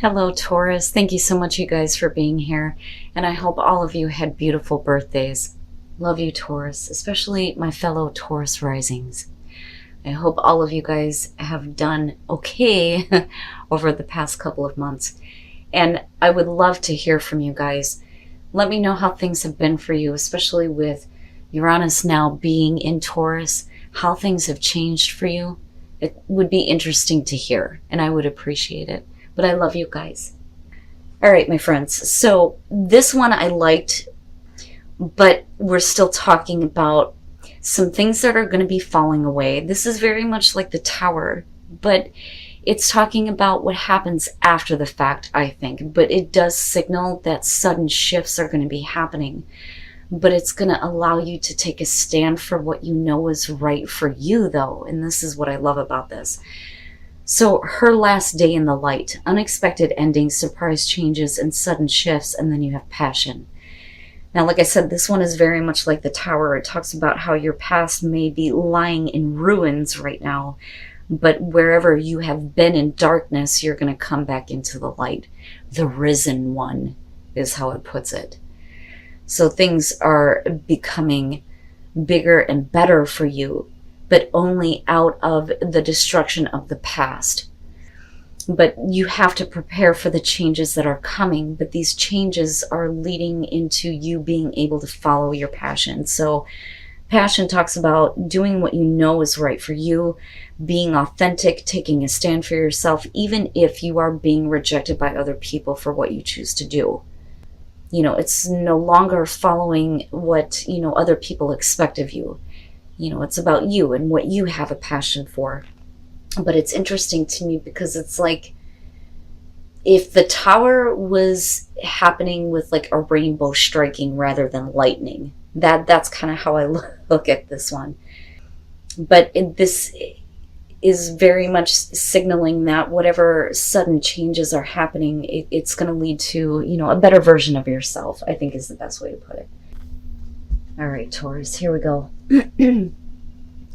Hello, Taurus. Thank you so much, you guys, for being here. And I hope all of you had beautiful birthdays. Love you, Taurus, especially my fellow Taurus risings. I hope all of you guys have done okay over the past couple of months. And I would love to hear from you guys. Let me know how things have been for you, especially with Uranus now being in Taurus, how things have changed for you. It would be interesting to hear, and I would appreciate it. But I love you guys. All right, my friends. So this one I liked, but we're still talking about some things that are going to be falling away. This is very much like the Tower, but it's talking about what happens after the fact, I think. But it does signal that sudden shifts are going to be happening. But it's going to allow you to take a stand for what you know is right for you, though. And this is what I love about this. So her last day in the light, unexpected endings, surprise changes, and sudden shifts, and then you have passion. Now, like I said, this one is very much like the Tower. It talks about how your past may be lying in ruins right now, but wherever you have been in darkness, you're going to come back into the light. The risen one is how it puts it. So things are becoming bigger and better for you, but only out of the destruction of the past. But you have to prepare for the changes that are coming, but these changes are leading into you being able to follow your passion. So passion talks about doing what you know is right for you, being authentic, taking a stand for yourself, even if you are being rejected by other people for what you choose to do. You know, it's no longer following what, other people expect of you. It's about you and what you have a passion for. But it's interesting to me because it's like if the Tower was happening with like a rainbow striking rather than lightning, that's kind of how I look at this one. But this is very much signaling that whatever sudden changes are happening, it's going to lead to, a better version of yourself, I think is the best way to put it. All right, Taurus, here we go.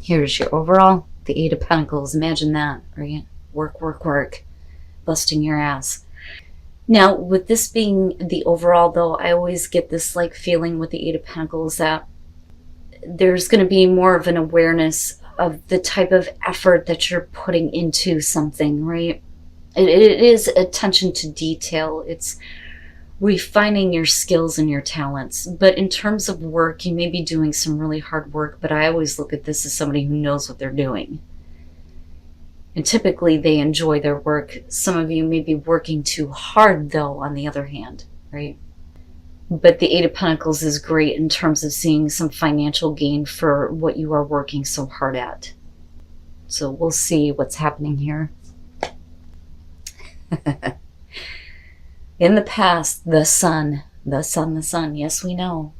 Here's your overall, the Eight of Pentacles. Imagine that, right? Work, work, work. Busting your ass. Now, with this being the overall, though, I always get this like feeling with the Eight of Pentacles that there's going to be more of an awareness of the type of effort that you're putting into something, right? It is attention to detail. It's refining your skills and your talents. But in terms of work, you may be doing some really hard work, but I always look at this as somebody who knows what they're doing. And typically they enjoy their work. Some of you may be working too hard, though, on the other hand, right? But the Eight of Pentacles is great in terms of seeing some financial gain for what you are working so hard at. So we'll see what's happening here. In the past, the sun. Yes, we know.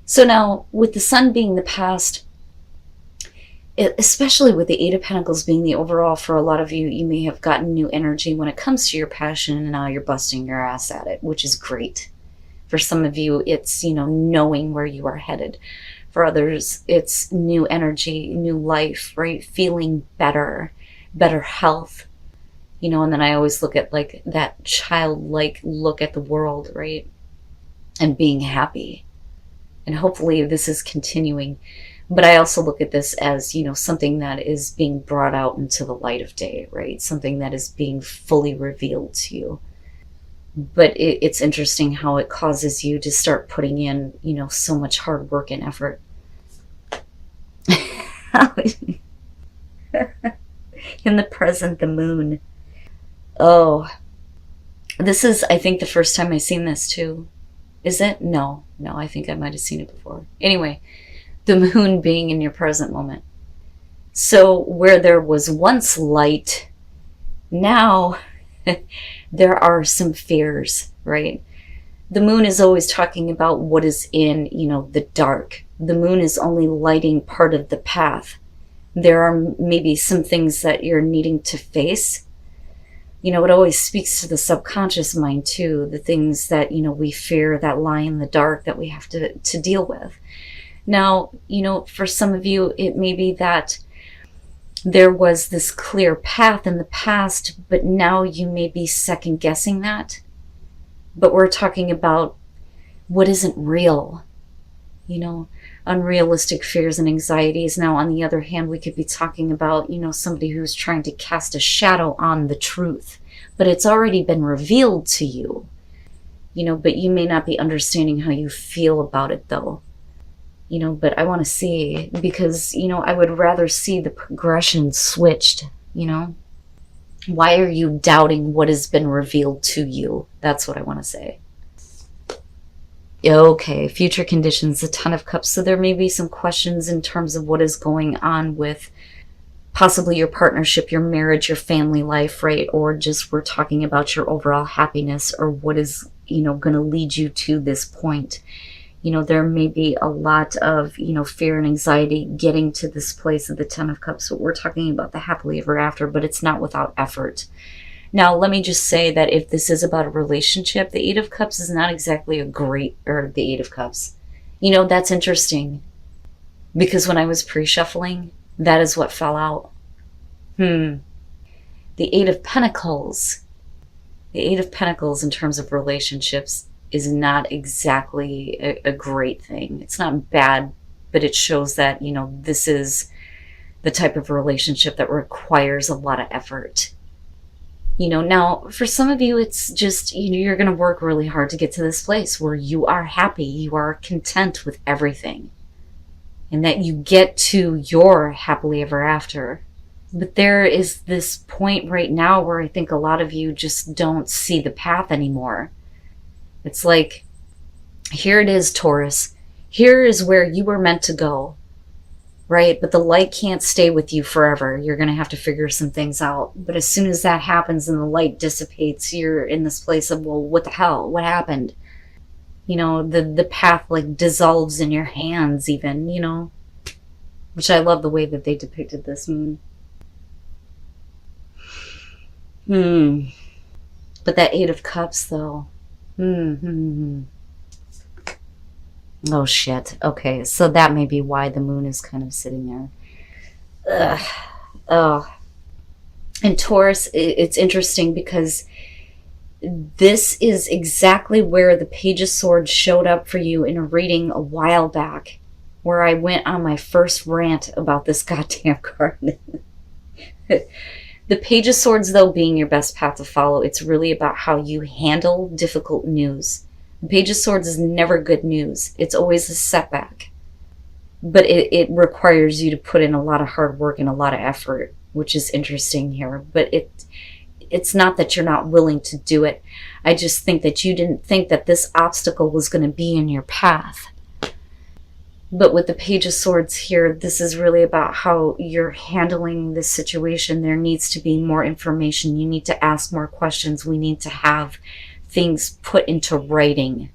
So now, with the sun being the past, especially with the Eight of Pentacles being the overall, for a lot of you, you may have gotten new energy when it comes to your passion, and now you're busting your ass at it, which is great. For some of you, it's, knowing where you are headed. For others, it's new energy, new life, right? Feeling better health. And then I always look at like that childlike look at the world, right? And being happy. And hopefully this is continuing. But I also look at this as, something that is being brought out into the light of day, right? Something that is being fully revealed to you. But it's interesting how it causes you to start putting in, so much hard work and effort. In the present, the moon. Oh, this is, I think, the first time I've seen this too. Is it? No, I think I might have seen it before. Anyway, the moon being in your present moment. So where there was once light, now there are some fears, right? The moon is always talking about what is in, the dark. The moon is only lighting part of the path. There are maybe some things that you're needing to face. It always speaks to the subconscious mind too, the things that, we fear that lie in the dark that we have to deal with. Now, for some of you, it may be that there was this clear path in the past, but now you may be second guessing that. But we're talking about what isn't real, you know, unrealistic fears and anxieties. Now, on the other hand, we could be talking about, you know, somebody who's trying to cast a shadow on the truth, but it's already been revealed to you, you know, but you may not be understanding how you feel about it though. You know, but I want to see, because, you know, I would rather see the progression switched, you know. Why are you doubting what has been revealed to you? That's what I want to say. Okay, future conditions, the Ten of Cups. So there may be some questions in terms of what is going on with possibly your partnership, your marriage, your family life, right? Or just we're talking about your overall happiness, or what is, you know, going to lead you to this point. You know, there may be a lot of, you know, fear and anxiety getting to this place of the Ten of Cups. But we're talking about the happily ever after, but it's not without effort. Now, let me just say that if this is about a relationship, the Eight of Cups is not exactly the Eight of Cups. You know, that's interesting. Because when I was pre-shuffling, that is what fell out. The Eight of Pentacles. The Eight of Pentacles in terms of relationships is not exactly a great thing. It's not bad, but it shows that, you know, this is the type of relationship that requires a lot of effort. You know, now for some of you, it's just, you know, you're going to work really hard to get to this place where you are happy, you are content with everything, and that you get to your happily ever after. But there is this point right now where I think a lot of you just don't see the path anymore. It's like, here it is, Taurus. Here is where you were meant to go, right? But the light can't stay with you forever. You're going to have to figure some things out. But as soon as that happens and the light dissipates, you're in this place of, well, what the hell? What happened? You know, the path like dissolves in your hands even, you know, which I love the way that they depicted this moon. But that Eight of Cups though. Oh shit. Okay, so that may be why the moon is kind of sitting there. Oh. And Taurus, it's interesting because this is exactly where the Page of Swords showed up for you in a reading a while back, where I went on my first rant about this goddamn card. The Page of Swords, though, being your best path to follow, it's really about how you handle difficult news. The Page of Swords is never good news. It's always a setback. But it requires you to put in a lot of hard work and a lot of effort, which is interesting here. But it's not that you're not willing to do it. I just think that you didn't think that this obstacle was going to be in your path. But with the Page of Swords here, this is really about how you're handling this situation. There needs to be more information. You need to ask more questions. We need to have things put into writing,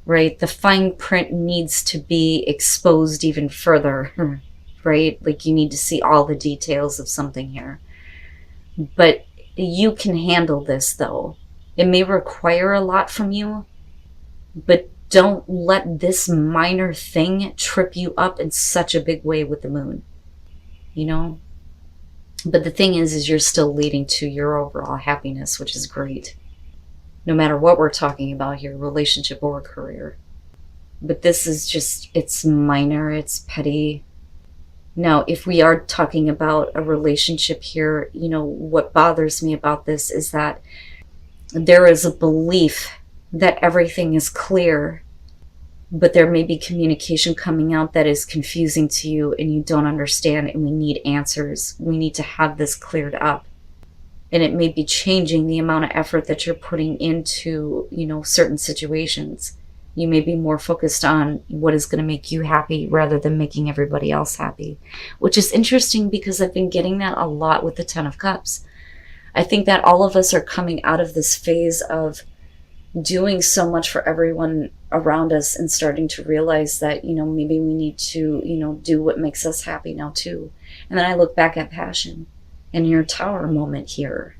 right? The fine print needs to be exposed even further, right? Like you need to see all the details of something here. But you can handle this though. It may require a lot from you, but don't let this minor thing trip you up in such a big way with the moon, you know? But the thing is you're still leading to your overall happiness, which is great. No matter what we're talking about here, relationship or career. But this is just, it's minor, it's petty. Now, if we are talking about a relationship here, you know, what bothers me about this is that there is a belief that everything is clear, but there may be communication coming out that is confusing to you and you don't understand, and we need answers. We need to have this cleared up. And it may be changing the amount of effort that you're putting into, you know, certain situations. You may be more focused on what is going to make you happy rather than making everybody else happy, which is interesting because I've been getting that a lot with the Ten of Cups. I think that all of us are coming out of this phase of doing so much for everyone around us and starting to realize that, you know, maybe we need to, you know, do what makes us happy now too. And then I look back at passion and your Tower moment here.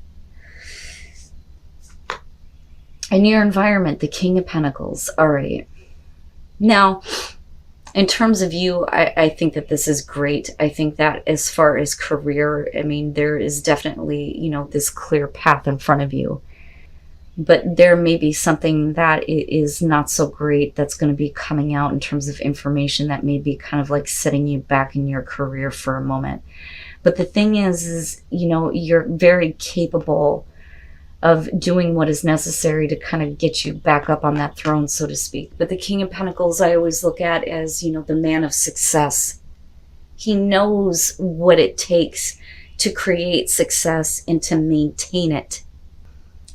And your environment, the King of Pentacles. All right. Now, In terms of you, I think that this is great. I think that as far as career, I mean, there is definitely, you know, this clear path in front of you. But there may be something that is not so great that's going to be coming out in terms of information that may be kind of like setting you back in your career for a moment. But the thing is, you know, you're very capable of doing what is necessary to kind of get you back up on that throne, so to speak. But the King of Pentacles, I always look at as, you know, the man of success. He knows what it takes to create success and to maintain it.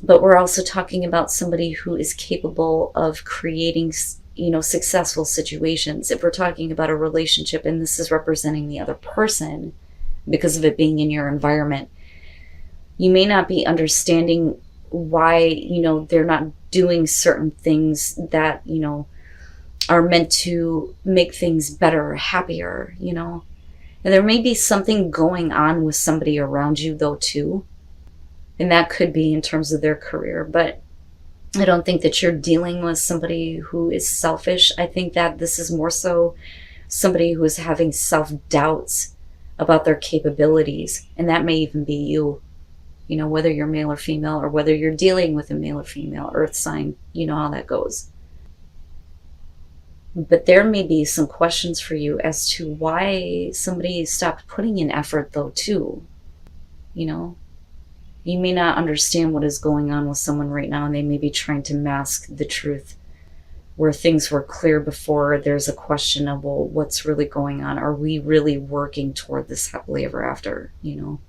But we're also talking about somebody who is capable of creating, you know, successful situations. If we're talking about a relationship and this is representing the other person because of it being in your environment, you may not be understanding why, you know, they're not doing certain things that, you know, are meant to make things better, happier, you know. And there may be something going on with somebody around you though too. And that could be in terms of their career. But I don't think that you're dealing with somebody who is selfish. I think that this is more so somebody who is having self-doubts about their capabilities. And that may even be you. You know, whether you're male or female, or whether you're dealing with a male or female earth sign, you know how that goes. But there may be some questions for you as to why somebody stopped putting in effort though too. You know, you may not understand what is going on with someone right now, and they may be trying to mask the truth where things were clear before. There's a question of, well, what's really going on? Are we really working toward this happily ever after, you know?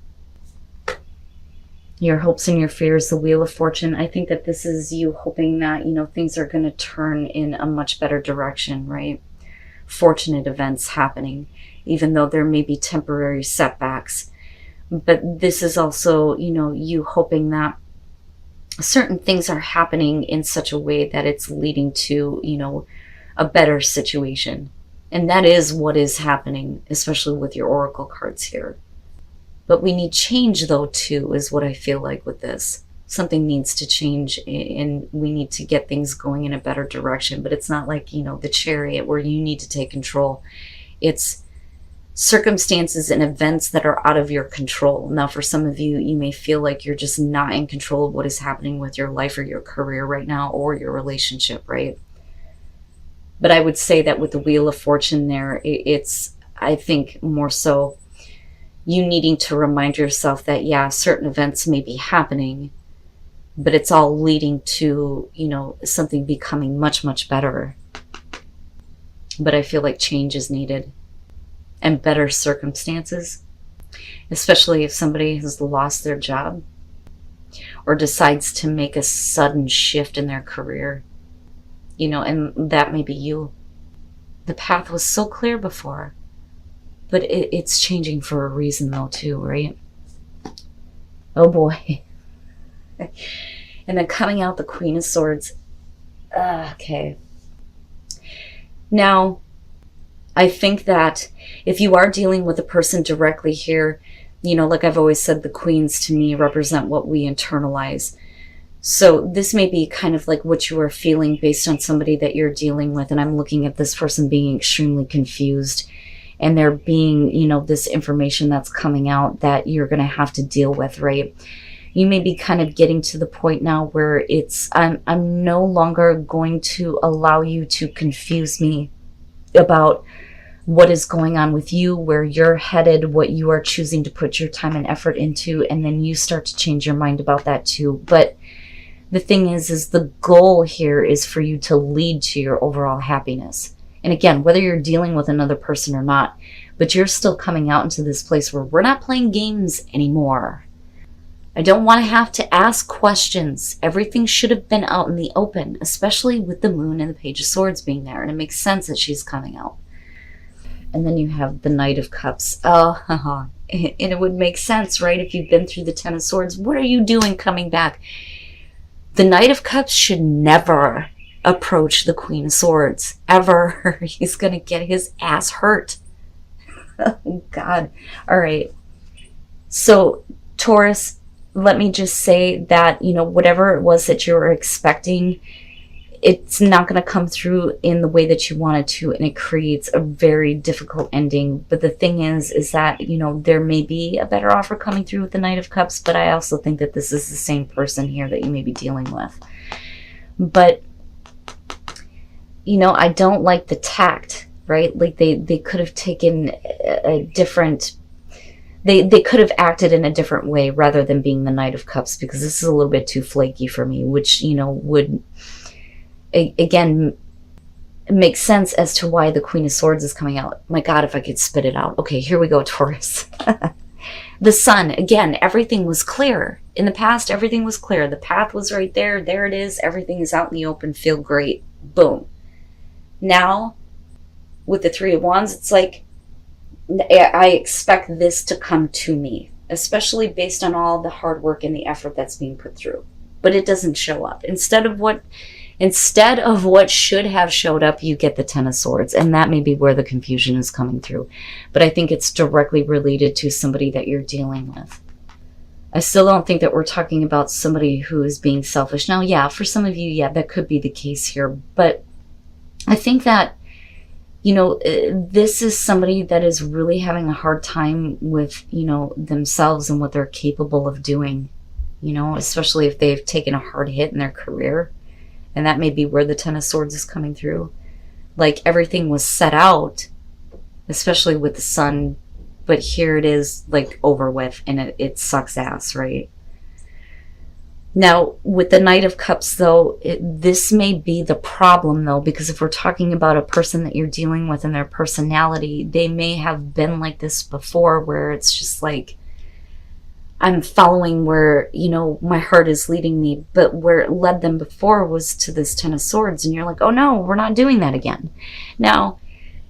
Your hopes and your fears, the Wheel of Fortune. I think that this is you hoping that, you know, things are going to turn in a much better direction, right? Fortunate events happening, even though there may be temporary setbacks. But this is also, you know, you hoping that certain things are happening in such a way that it's leading to, you know, a better situation. And that is what is happening, especially with your oracle cards here. But we need change though too, is what I feel like with this. Something needs to change and we need to get things going in a better direction. But it's not like, you know, the Chariot where you need to take control. It's circumstances and events that are out of your control. Now, for some of you, you may feel like you're just not in control of what is happening with your life or your career right now, or your relationship, right? But I would say that with the Wheel of Fortune there, it's, I think, more so you needing to remind yourself that, yeah, certain events may be happening, but it's all leading to, you know, something becoming much, much better. But I feel like change is needed and better circumstances, especially if somebody has lost their job or decides to make a sudden shift in their career, you know, and that may be you. The path was so clear before. But it's changing for a reason though too, right? Oh boy. And then coming out the Queen of Swords. Okay. Now, I think that if you are dealing with a person directly here, you know, like I've always said, the queens to me represent what we internalize. So this may be kind of like what you are feeling based on somebody that you're dealing with. And I'm looking at this person being extremely confused. And there being, you know, this information that's coming out that you're going to have to deal with, right? You may be kind of getting to the point now where it's, I'm no longer going to allow you to confuse me about what is going on with you, where you're headed, what you are choosing to put your time and effort into, and then you start to change your mind about that too. But the thing is the goal here is for you to lead to your overall happiness. And again, whether you're dealing with another person or not, but you're still coming out into this place where we're not playing games anymore. I don't want to have to ask questions. Everything should have been out in the open, especially with the Moon and the Page of Swords being there. And it makes sense that she's coming out. And then you have the Knight of Cups. Oh, and it would make sense, right? If you've been through the Ten of Swords, what are you doing coming back? The Knight of Cups should never approach the Queen of Swords ever. He's gonna get his ass hurt. Oh God. All right, so Taurus, let me just say that, you know, whatever it was that you were expecting, it's not going to come through in the way that you want it to, and it creates a very difficult ending. But the thing is that, you know, there may be a better offer coming through with the Knight of Cups, but I also think that this is the same person here that you may be dealing with. But, you know, I don't like the tact, right? Like they could have taken a different, they could have acted in a different way rather than being the Knight of Cups, because this is a little bit too flaky for me, which, you know, would, again, makes sense as to why the Queen of Swords is coming out. My God, if I could spit it out. Okay, here we go, Taurus. The Sun, again, everything was clear. In the past, everything was clear. The path was right there. There it is. Everything is out in the open. Feel great. Boom. Now, with the Three of Wands, it's like, I expect this to come to me, especially based on all the hard work and the effort that's being put through. But it doesn't show up. Instead of what should have showed up, you get the Ten of Swords, and that may be where the confusion is coming through. But I think it's directly related to somebody that you're dealing with. I still don't think that we're talking about somebody who is being selfish. Now, yeah, for some of you, yeah, that could be the case here. But I think that, you know, this is somebody that is really having a hard time with, you know, themselves and what they're capable of doing, you know, especially if they've taken a hard hit in their career. And that may be where the Ten of Swords is coming through. Like everything was set out, especially with the Sun, but here it is like over with, and it sucks ass, right? Now, with the Knight of Cups, though, this may be the problem, though, because if we're talking about a person that you're dealing with and their personality, they may have been like this before, where it's just like, I'm following where, you know, my heart is leading me, but where it led them before was to this Ten of Swords, and you're like, oh no, we're not doing that again. Now,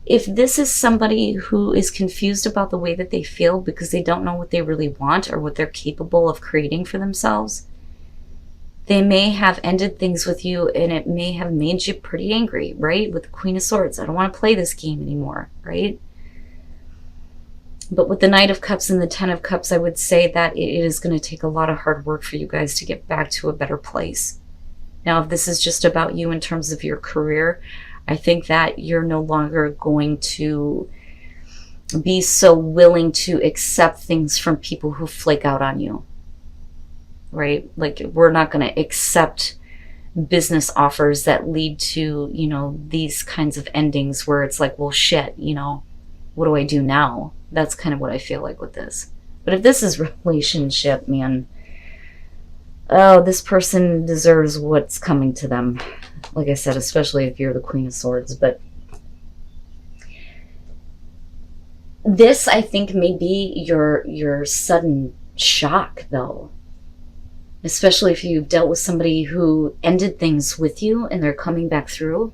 if this is somebody who is confused about the way that they feel because they don't know what they really want or what they're capable of creating for themselves, they may have ended things with you, and it may have made you pretty angry, right? With the Queen of Swords, I don't want to play this game anymore, right? But with the Knight of Cups and the Ten of Cups, I would say that it is going to take a lot of hard work for you guys to get back to a better place. Now, if this is just about you in terms of your career, I think that you're no longer going to be so willing to accept things from people who flake out on you, right? Like, we're not going to accept business offers that lead to, you know, these kinds of endings where it's like, well, shit, you know, what do I do now? That's kind of what I feel like with this. But if this is relationship, man, oh, this person deserves what's coming to them. Like I said, especially if you're the Queen of Swords. But this, I think, may be your sudden shock, though. Especially if you've dealt with somebody who ended things with you and they're coming back through.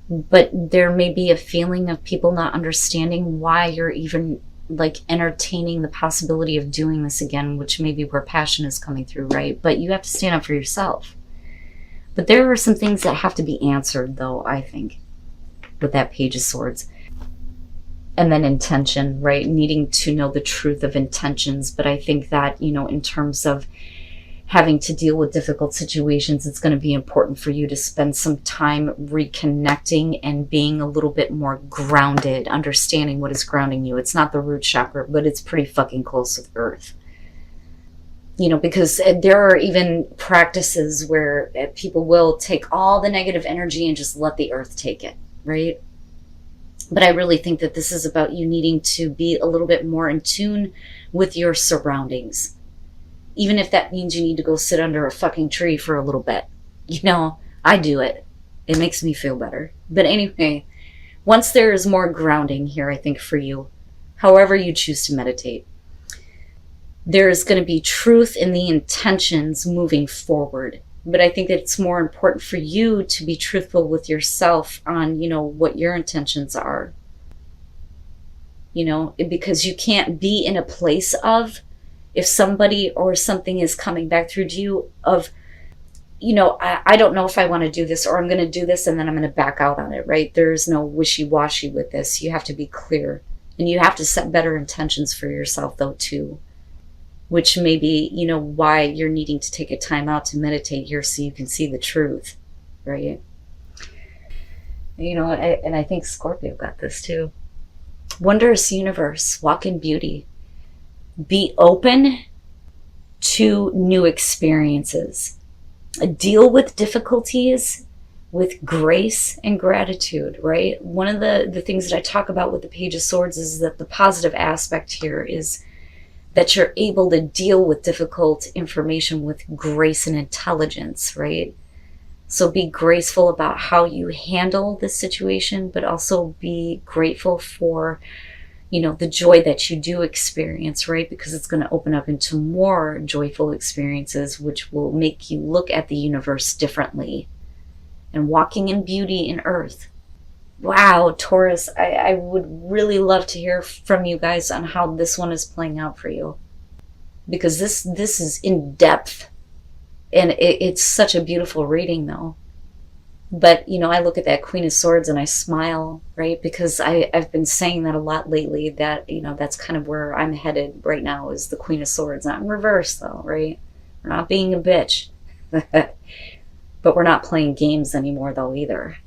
But there may be a feeling of people not understanding why you're even like entertaining the possibility of doing this again, which may be where passion is coming through, right? But you have to stand up for yourself. But there are some things that have to be answered, though, I think, with that Page of Swords. And then intention, right? Needing to know the truth of intentions. But I think that, you know, in terms of having to deal with difficult situations, it's going to be important for you to spend some time reconnecting and being a little bit more grounded, understanding what is grounding you. It's not the root chakra, but it's pretty fucking close with Earth. You know, because there are even practices where people will take all the negative energy and just let the Earth take it, right? But I really think that this is about you needing to be a little bit more in tune with your surroundings. Even if that means you need to go sit under a fucking tree for a little bit. You know, I do it. It makes me feel better. But anyway, once there is more grounding here, I think, for you, however you choose to meditate, there is going to be truth in the intentions moving forward. But I think that it's more important for you to be truthful with yourself on, you know, what your intentions are. You know, because you can't be in a place of, if somebody or something is coming back through to you of, you know, I don't know if I want to do this, or I'm going to do this and then I'm going to back out on it, right? There's no wishy-washy with this. You have to be clear, and you have to set better intentions for yourself, though, too. which may be, you know, why you're needing to take a time out to meditate here so you can see the truth, right? You know, and I think Scorpio got this too. Wondrous universe, walk in beauty. Be open to new experiences. Deal with difficulties with grace and gratitude, right? One of the things that I talk about with the Page of Swords is that the positive aspect here is that you're able to deal with difficult information with grace and intelligence, right? So be graceful about how you handle the situation, but also be grateful for, you know, the joy that you do experience, right? Because it's going to open up into more joyful experiences, which will make you look at the universe differently. And walking in beauty in earth. Wow, Taurus, I would really love to hear from you guys on how this one is playing out for you. Because this is in depth. And it's such a beautiful reading, though. But, you know, I look at that Queen of Swords and I smile, right? Because I've been saying that a lot lately, that, you know, that's kind of where I'm headed right now, is the Queen of Swords. Not in reverse, though, right? We're not being a bitch. But we're not playing games anymore, though, either.